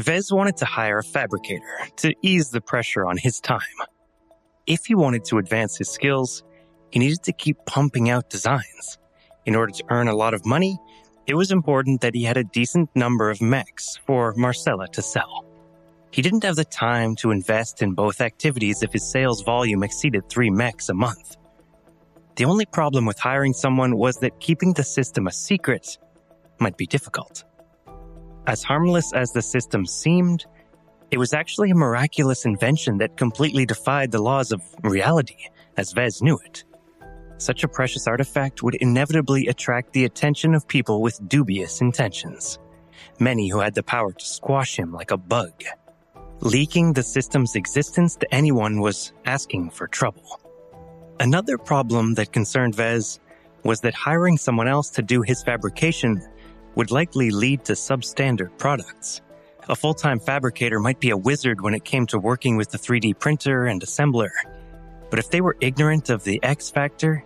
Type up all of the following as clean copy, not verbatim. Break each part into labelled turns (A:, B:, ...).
A: Vez wanted to hire a fabricator to ease the pressure on his time. If he wanted to advance his skills, he needed to keep pumping out designs. In order to earn a lot of money, it was important that he had a decent number of mechs for Marcella to sell. He didn't have the time to invest in both activities if his sales volume exceeded 3 mechs a month. The only problem with hiring someone was that keeping the system a secret might be difficult. As harmless as the system seemed, it was actually a miraculous invention that completely defied the laws of reality, as Vez knew it. Such a precious artifact would inevitably attract the attention of people with dubious intentions, many who had the power to squash him like a bug. Leaking the system's existence to anyone was asking for trouble. Another problem that concerned Vez was that hiring someone else to do his fabrication would likely lead to substandard products. A full-time fabricator might be a wizard when it came to working with the 3D printer and assembler, but if they were ignorant of the X factor,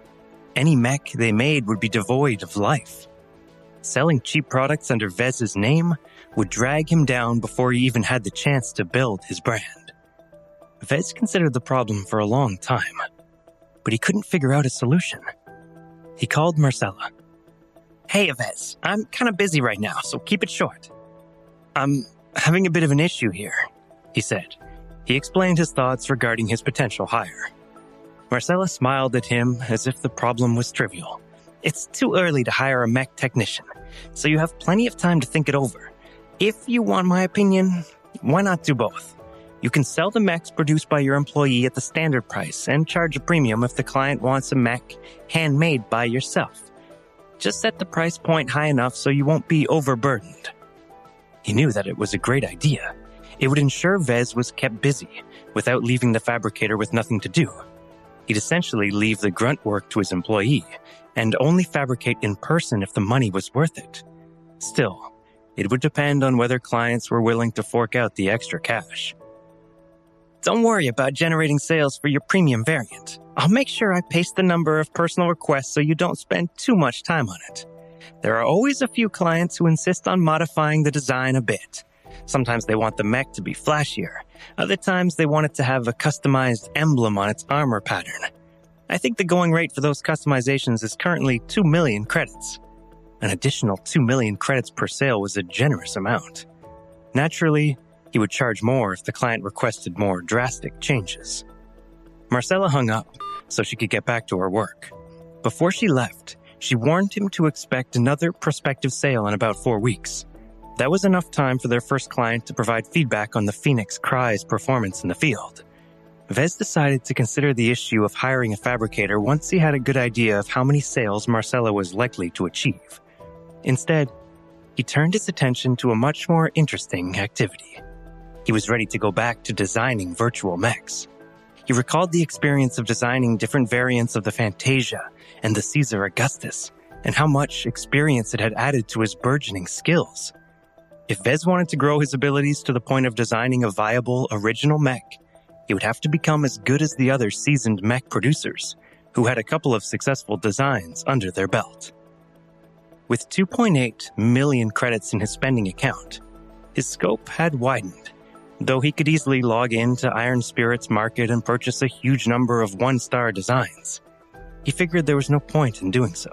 A: any mech they made would be devoid of life. Selling cheap products under Vez's name would drag him down before he even had the chance to build his brand. Vez considered the problem for a long time, but he couldn't figure out a solution. He called Marcella. "Hey, Vez, I'm kind of busy right now, so keep it short." "I'm having a bit of an issue here," he said. He explained his thoughts regarding his potential hire. Marcella smiled at him as if the problem was trivial. "It's too early to hire a mech technician, so you have plenty of time to think it over. If you want my opinion, why not do both? You can sell the mechs produced by your employee at the standard price and charge a premium if the client wants a mech handmade by yourself. Just set the price point high enough so you won't be overburdened." He knew that it was a great idea. It would ensure Vez was kept busy without leaving the fabricator with nothing to do. He'd essentially leave the grunt work to his employee and only fabricate in person if the money was worth it. Still, it would depend on whether clients were willing to fork out the extra cash. "Don't worry about generating sales for your premium variant. I'll make sure I paste the number of personal requests so you don't spend too much time on it. There are always a few clients who insist on modifying the design a bit. Sometimes they want the mech to be flashier. Other times they want it to have a customized emblem on its armor pattern. I think the going rate for those customizations is currently 2 million credits. An additional 2 million credits per sale was a generous amount. Naturally, he would charge more if the client requested more drastic changes. Marcella hung up so she could get back to her work. Before she left, she warned him to expect another prospective sale in about 4 weeks. That was enough time for their first client to provide feedback on the Phoenix Cry's performance in the field. Vez decided to consider the issue of hiring a fabricator once he had a good idea of how many sales Marcella was likely to achieve. Instead, he turned his attention to a much more interesting activity. He was ready to go back to designing virtual mechs. He recalled the experience of designing different variants of the Fantasia and the Caesar Augustus, and how much experience it had added to his burgeoning skills. If Vez wanted to grow his abilities to the point of designing a viable original mech, he would have to become as good as the other seasoned mech producers, who had a couple of successful designs under their belt. With 2.8 million credits in his spending account, his scope had widened. Though he could easily log into Iron Spirit's market and purchase a huge number of one-star designs, he figured there was no point in doing so.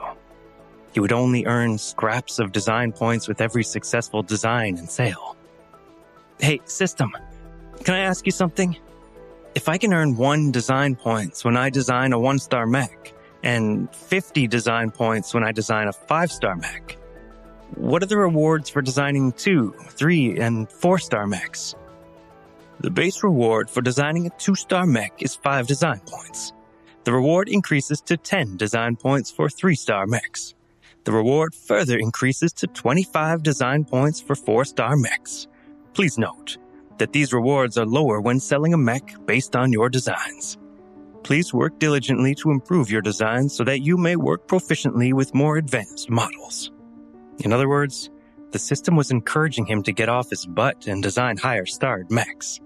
A: He would only earn scraps of design points with every successful design and sale. "Hey, system, can I ask you something? If I can earn 1 design points when I design a 1-star mech, and 50 design points when I design a 5-star mech, what are the rewards for designing 2, 3, and 4-star mechs?" "The base reward for designing a 2-star mech is 5 design points. The reward increases to 10 design points for 3-star mechs. The reward further increases to 25 design points for 4-star mechs. Please note that these rewards are lower when selling a mech based on your designs. Please work diligently to improve your designs so that you may work proficiently with more advanced models." In other words, the system was encouraging him to get off his butt and design higher-starred mechs.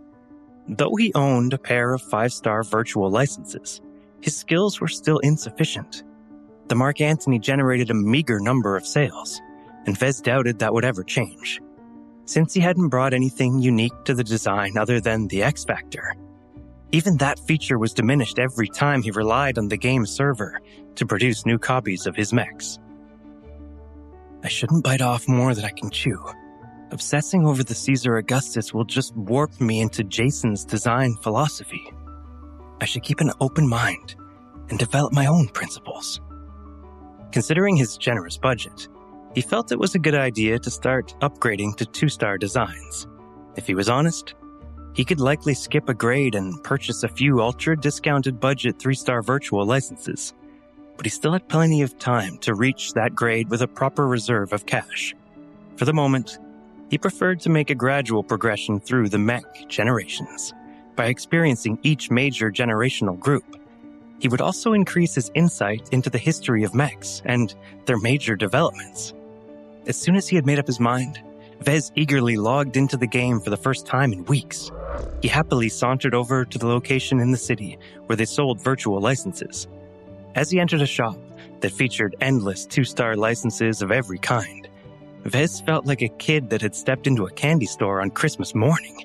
A: Though he owned a pair of 5-star virtual licenses, his skills were still insufficient. The Mark Antony generated a meager number of sales, and Vez doubted that would ever change. since he hadn't brought anything unique to the design other than the X Factor. Even that feature was diminished every time he relied on the game's server to produce new copies of his mechs. I shouldn't bite off more than I can chew. Obsessing over the Caesar Augustus will just warp me into Jason's design philosophy. I should keep an open mind and develop my own principles. Considering his generous budget, he felt it was a good idea to start upgrading to 2-star designs. If he was honest, he could likely skip a grade and purchase a few ultra-discounted budget 3-star virtual licenses, but he still had plenty of time to reach that grade with a proper reserve of cash. For the moment, he preferred to make a gradual progression through the mech generations by experiencing each major generational group. He would also increase his insight into the history of mechs and their major developments. As soon as he had made up his mind, Vez eagerly logged into the game for the first time in weeks. He happily sauntered over to the location in the city where they sold virtual licenses. As he entered a shop that featured endless 2-star licenses of every kind, Vez felt like a kid that had stepped into a candy store on Christmas morning.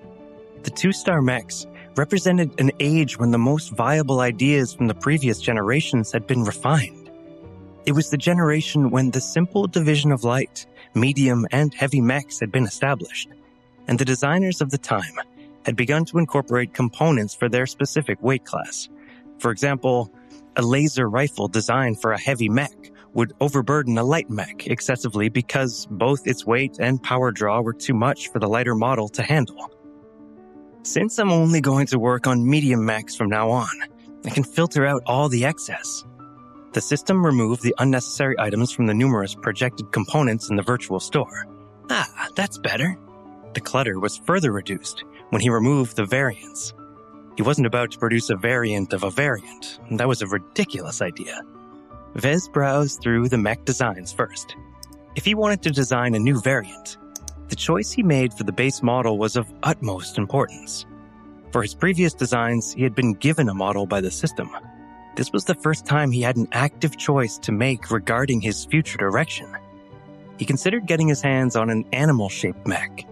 A: The 2-star mechs represented an age when the most viable ideas from the previous generations had been refined. It was the generation when the simple division of light, medium, and heavy mechs had been established, and the designers of the time had begun to incorporate components for their specific weight class. For example, a laser rifle designed for a heavy mech would overburden a light mech excessively because both its weight and power draw were too much for the lighter model to handle. Since I'm only going to work on medium mechs from now on, I can filter out all the excess. The system removed the unnecessary items from the numerous projected components in the virtual store. Ah, that's better. The clutter was further reduced when he removed the variants. He wasn't about to produce a variant of a variant. That was a ridiculous idea. Vez browsed through the mech designs first. If he wanted to design a new variant, the choice he made for the base model was of utmost importance. For his previous designs, he had been given a model by the system. This was the first time he had an active choice to make regarding his future direction. He considered getting his hands on an animal-shaped mech.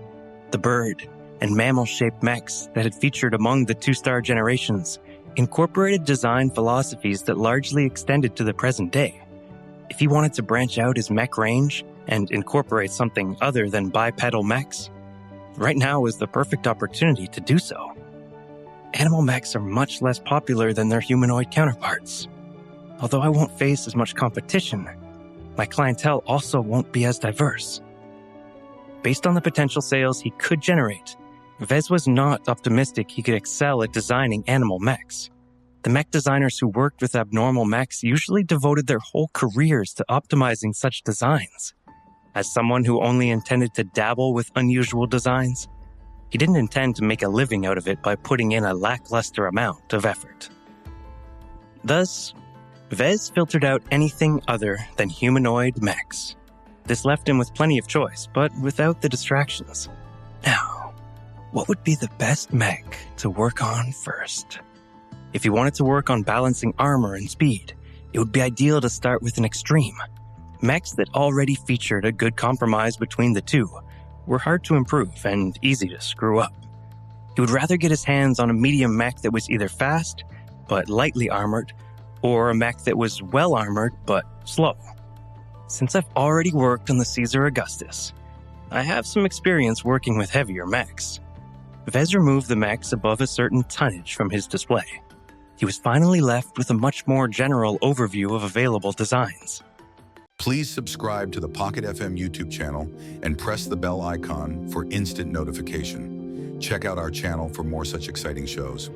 A: The bird and mammal-shaped mechs that had featured among the 2-star generations incorporated design philosophies that largely extended to the present day. If he wanted to branch out his mech range and incorporate something other than bipedal mechs, right now was the perfect opportunity to do so. Animal mechs are much less popular than their humanoid counterparts. Although I won't face as much competition, my clientele also won't be as diverse. Based on the potential sales he could generate, Vez was not optimistic he could excel at designing animal mechs. The mech designers who worked with abnormal mechs usually devoted their whole careers to optimizing such designs. As someone who only intended to dabble with unusual designs, he didn't intend to make a living out of it by putting in a lackluster amount of effort. Thus, Vez filtered out anything other than humanoid mechs. This left him with plenty of choice, but without the distractions. Now, what would be the best mech to work on first? If he wanted to work on balancing armor and speed, it would be ideal to start with an extreme. Mechs that already featured a good compromise between the two were hard to improve and easy to screw up. He would rather get his hands on a medium mech that was either fast but lightly armored, or a mech that was well armored but slow. Since I've already worked on the Caesar Augustus, I have some experience working with heavier mechs. Vez removed the mechs above a certain tonnage from his display. He was finally left with a much more general overview of available designs.
B: Please subscribe to the Pocket FM YouTube channel and press the bell icon for instant notification. Check out our channel for more such exciting shows.